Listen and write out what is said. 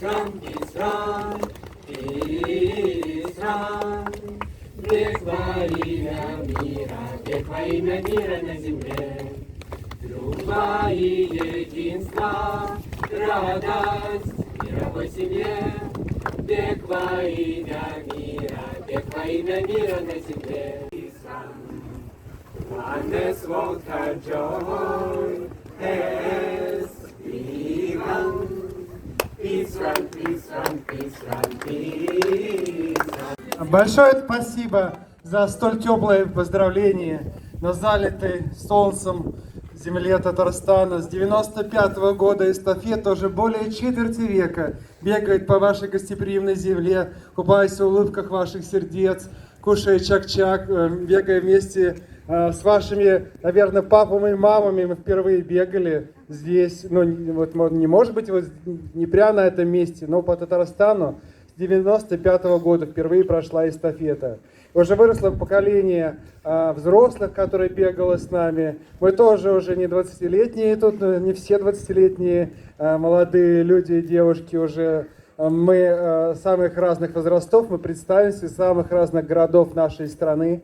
peace run, peace run. Бег во имя мира, бег во имя мира на земле. Дружба и единство, радость в мировой семье. Бег во имя мира, бег во имя мира на земле. Oneness won't have joy has begun. Peace run, peace run, peace run, peace run. Большое спасибо за столь теплое поздравление на залитой солнцем земле Татарстана. С 95-го года эстафета уже более четверти века бегает по вашей гостеприимной земле, купаясь в улыбках ваших сердец, кушая чак-чак, бегая вместе с вашими, наверное, папами и мамами. Мы впервые бегали здесь, ну, вот, не может быть вот не прямо на этом месте, но по Татарстану. С 95-го года впервые прошла эстафета. Уже выросло поколение взрослых, которые бегало с нами. Мы тоже уже не 20-летние тут, не все 20-летние молодые люди и девушки уже. Мы самых разных возрастов, мы представимся из самых разных городов нашей страны.